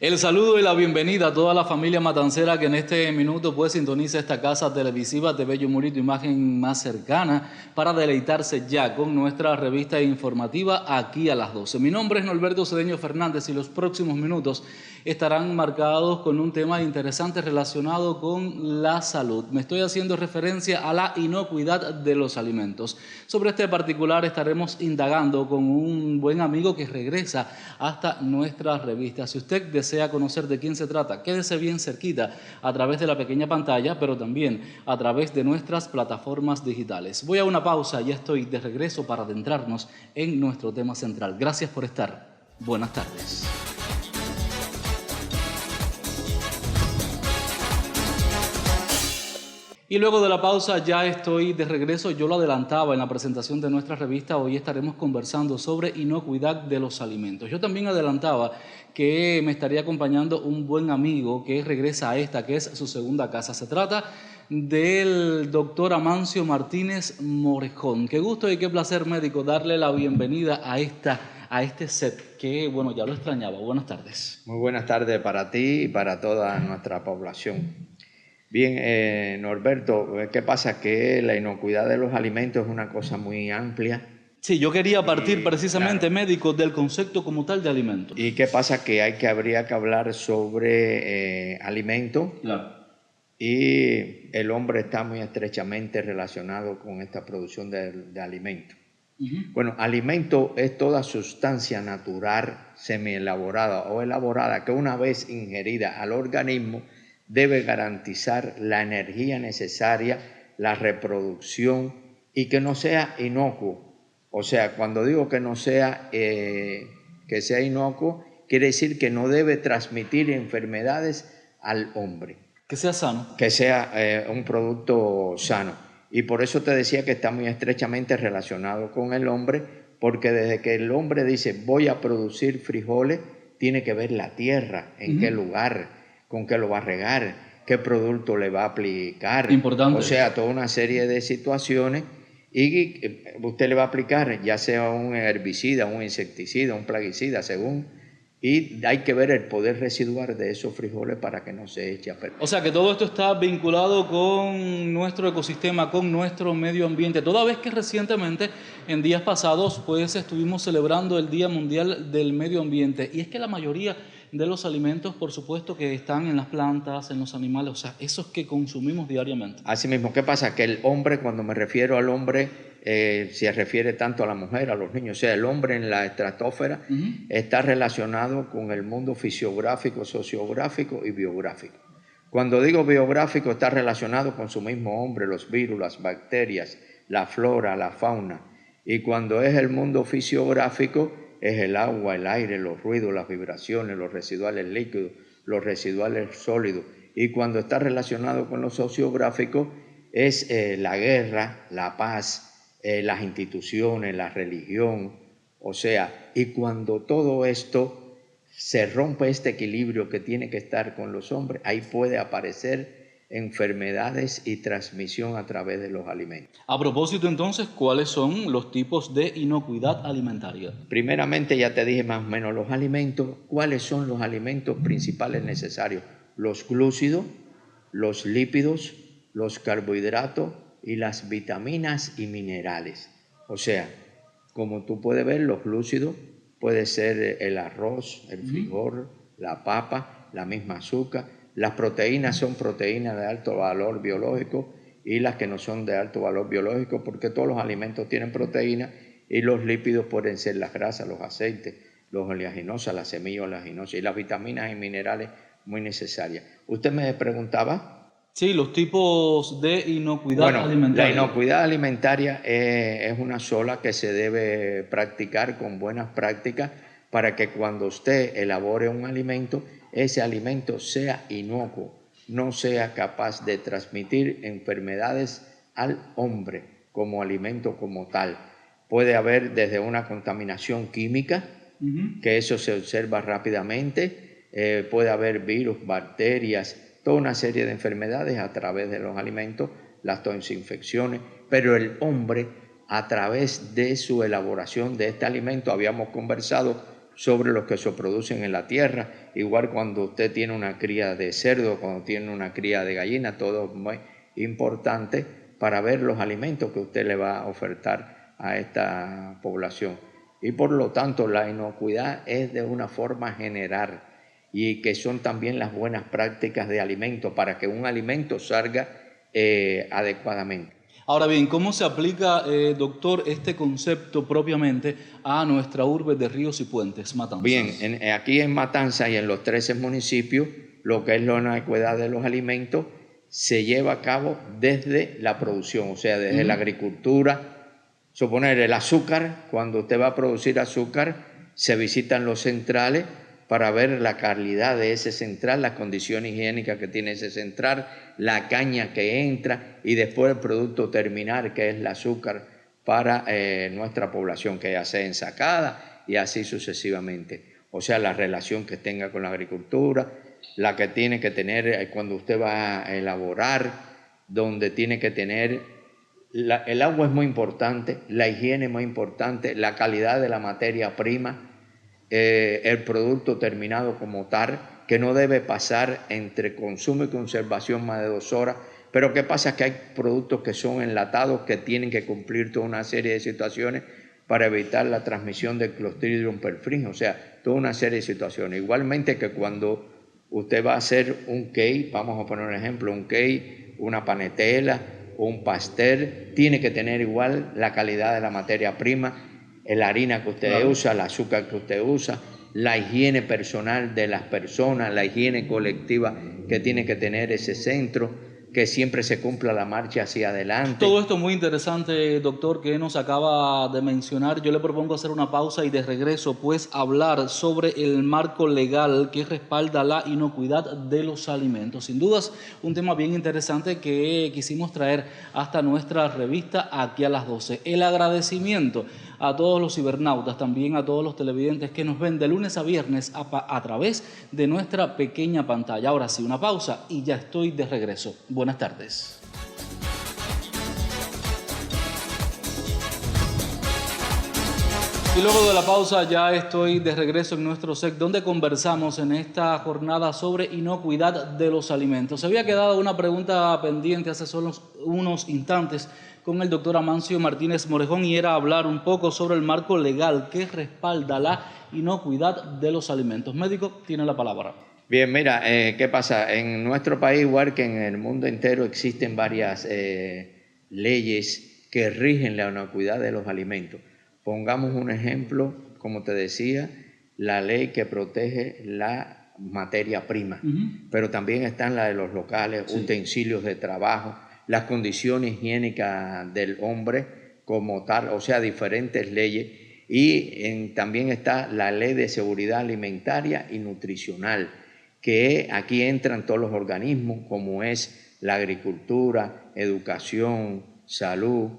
El saludo y la bienvenida a toda la familia matancera que en este minuto pues sintoniza esta casa televisiva de Bello Murito, imagen más cercana, para deleitarse ya con nuestra revista informativa aquí a las 12. Mi nombre es Norberto Cedeño Fernández y los próximos minutos estarán marcados con un tema interesante relacionado con la salud. Me estoy haciendo referencia a la inocuidad de los alimentos. Sobre este particular estaremos indagando con un buen amigo que regresa hasta nuestra revista. Si usted desea conocer de quién se trata, quédese bien cerquita a través de la pequeña pantalla, pero también a través de nuestras plataformas digitales. Voy a una pausa, ya estoy de regreso para adentrarnos en nuestro tema central. Gracias por estar. Buenas tardes. Y luego de la pausa ya estoy de regreso. Yo lo adelantaba en la presentación de nuestra revista. Hoy estaremos conversando sobre inocuidad de los alimentos. Yo también adelantaba que me estaría acompañando un buen amigo que regresa a esta, que es su segunda casa. Se trata del doctor Amancio Martínez Morejón. Qué gusto y qué placer, médico, darle la bienvenida a este set que, bueno, ya lo extrañaba. Buenas tardes. Muy buenas tardes para ti y para toda nuestra población. Bien, Norberto, ¿qué pasa? Que la inocuidad de los alimentos es una cosa muy amplia. Sí, yo quería partir precisamente, claro, médico, del concepto como tal de alimentos. ¿Y qué pasa? Que habría que hablar sobre alimentos. Claro. Y el hombre está muy estrechamente relacionado con esta producción de alimentos. Bueno, alimento es toda sustancia natural, semielaborada o elaborada que una vez ingerida al organismo debe garantizar la energía necesaria, la reproducción y que no sea inocuo. O sea, cuando digo que no sea, que sea inocuo, quiere decir que no debe transmitir enfermedades al hombre. Que sea sano. Que sea un producto sano. Y por eso te decía que está muy estrechamente relacionado con el hombre, porque desde que el hombre dice voy a producir frijoles, tiene que ver la tierra, en qué lugar, con qué lo va a regar, qué producto le va a aplicar. Importante. O sea, toda una serie de situaciones y usted le va a aplicar ya sea un herbicida, un insecticida, un plaguicida, según. Y hay que ver el poder residual de esos frijoles para que no se eche a perder. O sea que todo esto está vinculado con nuestro ecosistema, con nuestro medio ambiente. Toda vez que recientemente, en días pasados, pues estuvimos celebrando el Día Mundial del Medio Ambiente. Y es que la mayoría de los alimentos, por supuesto, que están en las plantas, en los animales, o sea, esos que consumimos diariamente. Así mismo, ¿qué pasa? Que el hombre, cuando me refiero al hombre, se refiere tanto a la mujer, a los niños, o sea, el hombre en la estratosfera está relacionado con el mundo fisiográfico, sociográfico y biográfico. Cuando digo biográfico, está relacionado con su mismo hombre, los virus, las bacterias, la flora, la fauna. Y cuando es el mundo fisiográfico, es el agua, el aire, los ruidos, las vibraciones, los residuales líquidos, los residuales sólidos. Y cuando está relacionado con lo sociográfico, es la guerra, la paz, las instituciones, la religión. O sea, y cuando todo esto se rompe, este equilibrio que tiene que estar con los hombres, ahí puede aparecer enfermedades y transmisión a través de los alimentos. A propósito, entonces, ¿cuáles son los tipos de inocuidad alimentaria? Primeramente, ya te dije más o menos los alimentos. ¿Cuáles son los alimentos principales necesarios? Los glúcidos, los lípidos, los carbohidratos y las vitaminas y minerales. O sea, como tú puedes ver, los glúcidos puede ser el arroz, el frijol, la papa, la misma azúcar. Las proteínas son proteínas de alto valor biológico y las que no son de alto valor biológico, porque todos los alimentos tienen proteínas, y los lípidos pueden ser las grasas, los aceites, los oleaginosas, las semillas oleaginosas, y las vitaminas y minerales muy necesarias. Usted me preguntaba. Sí, los tipos de inocuidad alimentaria. La inocuidad alimentaria es una sola que se debe practicar con buenas prácticas para que cuando usted elabore un alimento, ese alimento sea inocuo, no sea capaz de transmitir enfermedades al hombre como alimento como tal. Puede haber desde una contaminación química, que eso se observa rápidamente, puede haber virus, bacterias, toda una serie de enfermedades a través de los alimentos, las toxinfecciones, pero el hombre, a través de su elaboración de este alimento, habíamos conversado sobre los que se producen en la tierra, igual cuando usted tiene una cría de cerdo, cuando tiene una cría de gallina, todo es muy importante para ver los alimentos que usted le va a ofertar a esta población. Y por lo tanto la inocuidad es de una forma general y que son también las buenas prácticas de alimento para que un alimento salga adecuadamente. Ahora bien, ¿cómo se aplica, doctor, este concepto propiamente a nuestra urbe de Ríos y Puentes, Matanzas? Bien, aquí en Matanzas y en los 13 municipios, lo que es la inocuidad de los alimentos se lleva a cabo desde la producción, o sea, desde la agricultura. Suponer el azúcar, cuando usted va a producir azúcar, se visitan los centrales para ver la calidad de ese central, las condiciones higiénicas que tiene ese central, la caña que entra y después el producto terminal, que es el azúcar para nuestra población, que ya sea ensacada y así sucesivamente. O sea, la relación que tenga con la agricultura, la que tiene que tener cuando usted va a elaborar, donde tiene que tener... el agua es muy importante, la higiene es muy importante, la calidad de la materia prima, el producto terminado como tal, que no debe pasar entre consumo y conservación más de 2 horas. Pero ¿qué pasa? Que hay productos que son enlatados que tienen que cumplir toda una serie de situaciones para evitar la transmisión del Clostridium perfringens, o sea, toda una serie de situaciones. Igualmente que cuando usted va a hacer un cake, vamos a poner un ejemplo, un cake, una panetela, un pastel, tiene que tener igual la calidad de la materia prima, la harina que usted usa, el azúcar que usted usa, la higiene personal de las personas, la higiene colectiva que tiene que tener ese centro, que siempre se cumpla la marcha hacia adelante. Todo esto muy interesante, doctor, que nos acaba de mencionar. Yo le propongo hacer una pausa y de regreso, pues, hablar sobre el marco legal que respalda la inocuidad de los alimentos. Sin dudas, un tema bien interesante que quisimos traer hasta nuestra revista aquí a las 12. El agradecimiento a todos los cibernautas, también a todos los televidentes que nos ven de lunes a viernes a través de nuestra pequeña pantalla. Ahora sí, una pausa y ya estoy de regreso. Buenas tardes. Y luego de la pausa ya estoy de regreso en nuestro set donde conversamos en esta jornada sobre inocuidad de los alimentos. Se había quedado una pregunta pendiente hace solo unos instantes con el doctor Amancio Martínez Morejón y era hablar un poco sobre el marco legal que respalda la inocuidad de los alimentos. Médico, tiene la palabra. Bien, mira, ¿qué pasa? En nuestro país, igual que en el mundo entero, existen varias leyes que rigen la inocuidad de los alimentos. Pongamos un ejemplo, como te decía, la ley que protege la materia prima, pero también están la de los locales, utensilios de trabajo, las condiciones higiénicas del hombre como tal, o sea, diferentes leyes. Y también está la ley de seguridad alimentaria y nutricional, que aquí entran todos los organismos, como es la agricultura, educación, salud,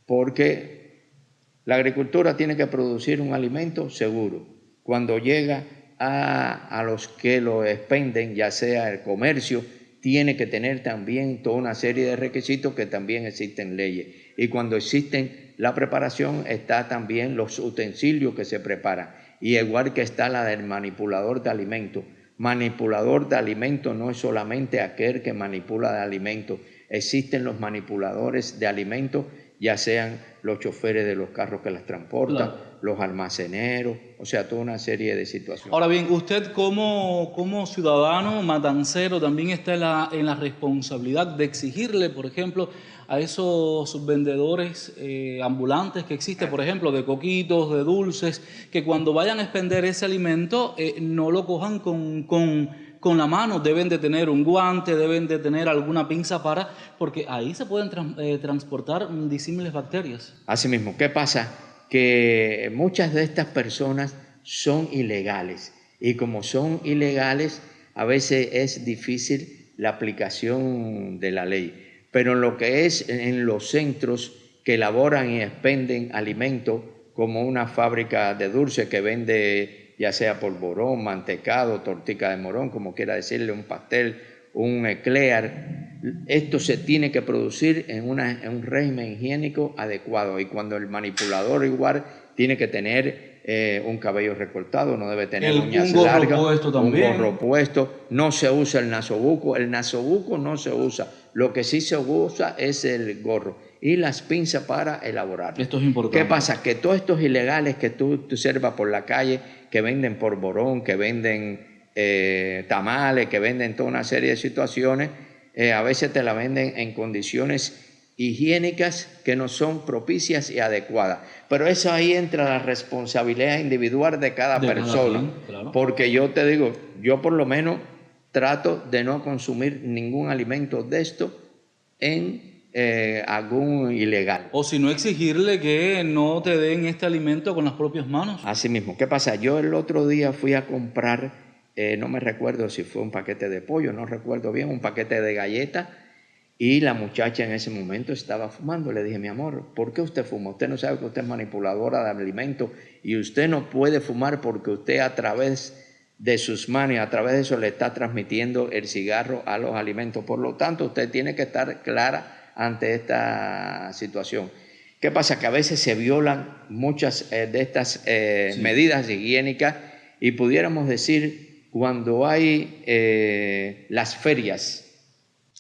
porque la agricultura tiene que producir un alimento seguro. Cuando llega a los que lo expenden, ya sea el comercio, tiene que tener también toda una serie de requisitos que también existen leyes. Y cuando existen la preparación, está también los utensilios que se preparan. Y igual que está la del manipulador de alimentos. Manipulador de alimentos no es solamente aquel que manipula de alimentos. Existen los manipuladores de alimentos, ya sean los choferes de los carros que las transportan, los almaceneros, o sea, toda una serie de situaciones. Ahora bien, usted como ciudadano matancero también está en la responsabilidad de exigirle, por ejemplo, a esos vendedores ambulantes que existen, por ejemplo, de coquitos, de dulces, que cuando vayan a expender ese alimento no lo cojan con la mano, deben de tener un guante, deben de tener alguna pinza porque ahí se pueden transportar disímiles bacterias. Así mismo, ¿qué pasa? Que muchas de estas personas son ilegales y como son ilegales, a veces es difícil la aplicación de la ley. Pero en lo que es en los centros que elaboran y expenden alimentos, como una fábrica de dulce que vende ya sea polvorón, mantecado, tortica de morón, como quiera decirle, un pastel, un eclair, esto se tiene que producir en un régimen higiénico adecuado y cuando el manipulador igual tiene que tener un cabello recortado, no debe tener un uñas gorro largas, puesto también. un gorro puesto, no se usa el nasobuco no se usa, lo que sí se usa es el gorro y las pinzas para elaborar. Esto es importante. ¿Qué pasa? Que todos estos ilegales que tú observas por la calle, que venden polvorón, que venden tamales, que venden toda una serie de situaciones, a veces te la venden en condiciones higiénicas que no son propicias y adecuadas. Pero eso ahí entra la responsabilidad individual de cada persona. Claro. Porque yo te digo, yo por lo menos trato de no consumir ningún alimento de esto en algún ilegal. O si no, exigirle que no te den este alimento con las propias manos. Así mismo. ¿Qué pasa? Yo el otro día fui a comprar, no me recuerdo si fue un paquete de pollo, no recuerdo bien, un paquete de galletas, y la muchacha en ese momento estaba fumando. Le dije, mi amor, ¿por qué usted fuma? Usted no sabe que usted es manipuladora de alimentos y usted no puede fumar porque usted a través de sus manos y a través de eso le está transmitiendo el cigarro a los alimentos. Por lo tanto, usted tiene que estar clara ante esta situación. ¿Qué pasa? Que a veces se violan muchas de estas medidas higiénicas y pudiéramos decir cuando hay las ferias.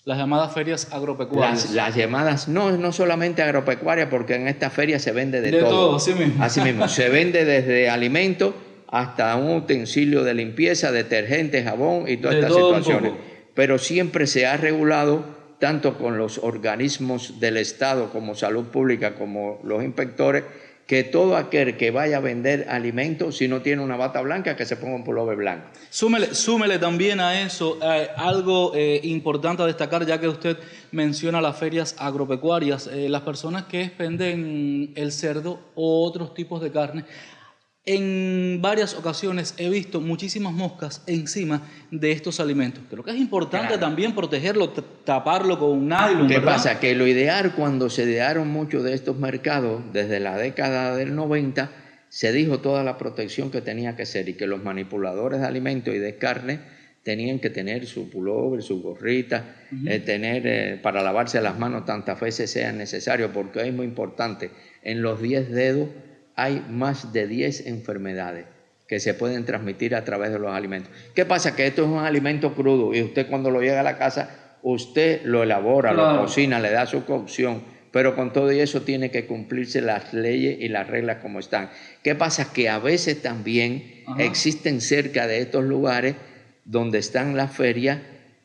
Las llamadas ferias agropecuarias. Las llamadas, no solamente agropecuarias, porque en esta feria se vende de todo. De todo, así mismo. Así mismo, se vende desde alimentos hasta un utensilio de limpieza, detergente, jabón y todas estas situaciones. Pero siempre se ha regulado, tanto con los organismos del Estado como Salud Pública, como los inspectores, que todo aquel que vaya a vender alimentos, si no tiene una bata blanca, que se ponga un pullover blanco. Súmele también a eso algo importante a destacar, ya que usted menciona las ferias agropecuarias, las personas que venden el cerdo o otros tipos de carne. En varias ocasiones he visto muchísimas moscas encima de estos alimentos. Creo que es importante también protegerlo, taparlo con un nylon. ¿Qué ¿verdad? pasa? Que lo ideal, cuando se idearon muchos de estos mercados, desde la década del 90, se dijo toda la protección que tenía que ser y que los manipuladores de alimentos y de carne tenían que tener su pullover, su gorrita, tener para lavarse las manos tantas veces sea necesario, porque es muy importante. En los 10 dedos hay más de 10 enfermedades que se pueden transmitir a través de los alimentos. ¿Qué pasa? Que esto es un alimento crudo y usted cuando lo llega a la casa, usted lo elabora, lo cocina, le da su cocción, pero con todo eso tiene que cumplirse las leyes y las reglas como están. ¿Qué pasa? Que a veces también existen cerca de estos lugares donde están las ferias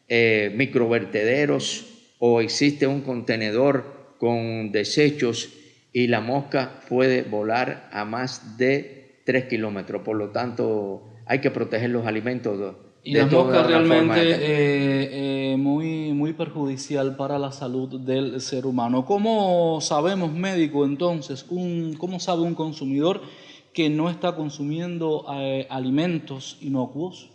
microvertederos o existe un contenedor con desechos y la mosca puede volar a más de 3 kilómetros. Por lo tanto, hay que proteger los alimentos. Y la mosca realmente muy perjudicial para la salud del ser humano. ¿Cómo sabemos, médico, entonces, cómo sabe un consumidor que no está consumiendo alimentos inocuos?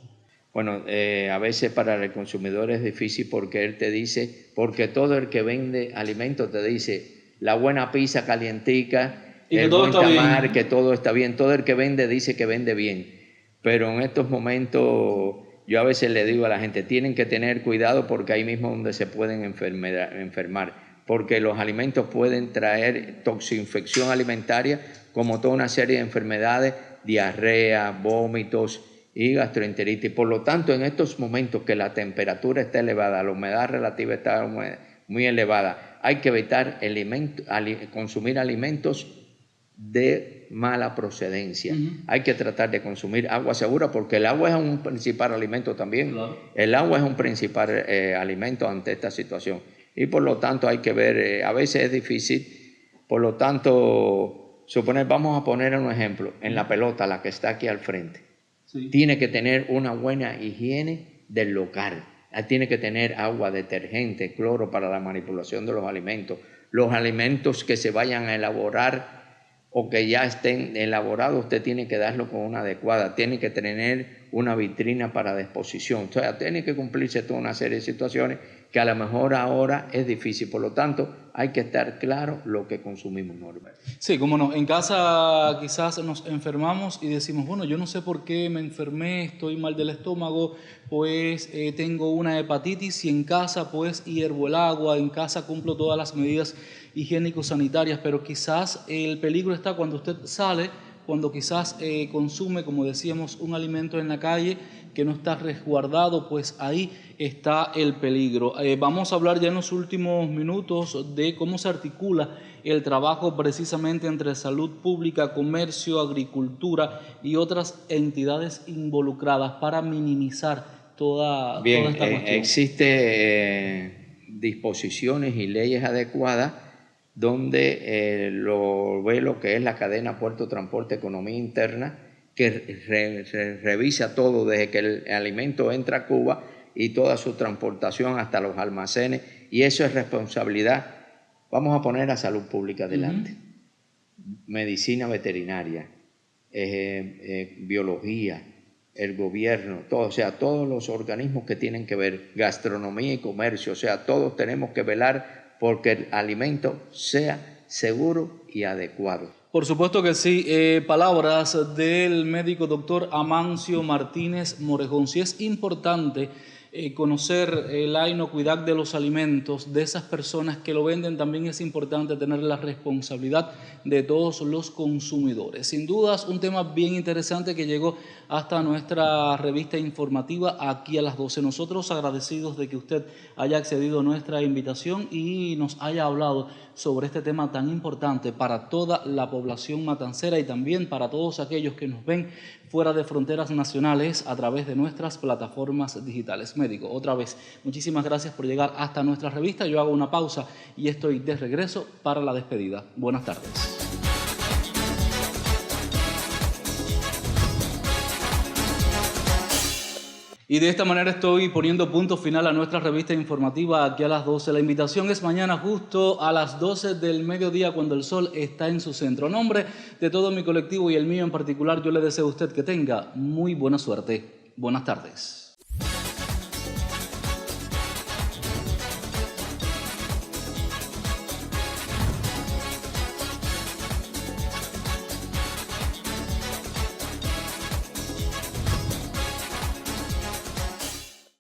Bueno, a veces para el consumidor es difícil porque él te dice, porque todo el que vende alimentos te dice, la buena pizza calientica, y el buen tamal, que todo está bien. Todo el que vende dice que vende bien. Pero en estos momentos yo a veces le digo a la gente, tienen que tener cuidado porque ahí mismo donde se pueden enfermar. Porque los alimentos pueden traer toxinfección alimentaria, como toda una serie de enfermedades, diarrea, vómitos y gastroenteritis. Por lo tanto, en estos momentos que la temperatura está elevada, la humedad relativa está muy elevada, hay que evitar consumir alimentos de mala procedencia. Hay que tratar de consumir agua segura porque el agua es un principal alimento también. El agua es un principal alimento ante esta situación. Y por lo tanto hay que ver, a veces es difícil, por lo tanto, vamos a poner un ejemplo, en la pelota, la que está aquí al frente. Tiene que tener una buena higiene del local. Tiene que tener agua, detergente, cloro para la manipulación de los alimentos. Los alimentos que se vayan a elaborar o que ya estén elaborados, usted tiene que darlo con una adecuada. Tiene que tener una vitrina para disposición. O sea, tiene que cumplirse toda una serie de situaciones que a lo mejor ahora es difícil. Por lo tanto, hay que estar claro lo que consumimos, Norbert. Sí, cómo no. En casa quizás nos enfermamos y decimos, bueno, yo no sé por qué me enfermé, estoy mal del estómago, pues tengo una hepatitis y en casa pues hiervo el agua, en casa cumplo todas las medidas higiénico-sanitarias, pero quizás el peligro está cuando usted sale cuando quizás consume, como decíamos, un alimento en la calle que no está resguardado, pues ahí está el peligro. Vamos a hablar ya en los últimos minutos de cómo se articula el trabajo precisamente entre salud pública, comercio, agricultura y otras entidades involucradas para minimizar toda esta cuestión. Existe disposiciones y leyes adecuadas donde lo que es la cadena Puerto Transporte Economía Interna, que revisa todo desde que el alimento entra a Cuba y toda su transportación hasta los almacenes, y eso es responsabilidad. Vamos a poner a salud pública adelante, medicina veterinaria, biología, el gobierno, todo, o sea, todos los organismos que tienen que ver, gastronomía y comercio, o sea, todos tenemos que velar porque el alimento sea seguro y adecuado. Por supuesto que sí. Palabras del médico doctor Amancio Martínez Morejón. Sí es importante conocer la inocuidad de los alimentos, de esas personas que lo venden. También es importante tener la responsabilidad de todos los consumidores. Sin dudas, un tema bien interesante que llegó hasta nuestra revista informativa aquí a las 12. Nosotros agradecidos de que usted haya accedido a nuestra invitación y nos haya hablado sobre este tema tan importante para toda la población matancera y también para todos aquellos que nos ven fuera de fronteras nacionales a través de nuestras plataformas digitales. Médico, otra vez, muchísimas gracias por llegar hasta nuestra revista. Yo hago una pausa y estoy de regreso para la despedida. Buenas tardes. Y de esta manera estoy poniendo punto final a nuestra revista informativa aquí a las 12. La invitación es mañana justo a las 12 del mediodía cuando el sol está en su centro. En nombre de todo mi colectivo y el mío en particular, yo le deseo a usted que tenga muy buena suerte. Buenas tardes.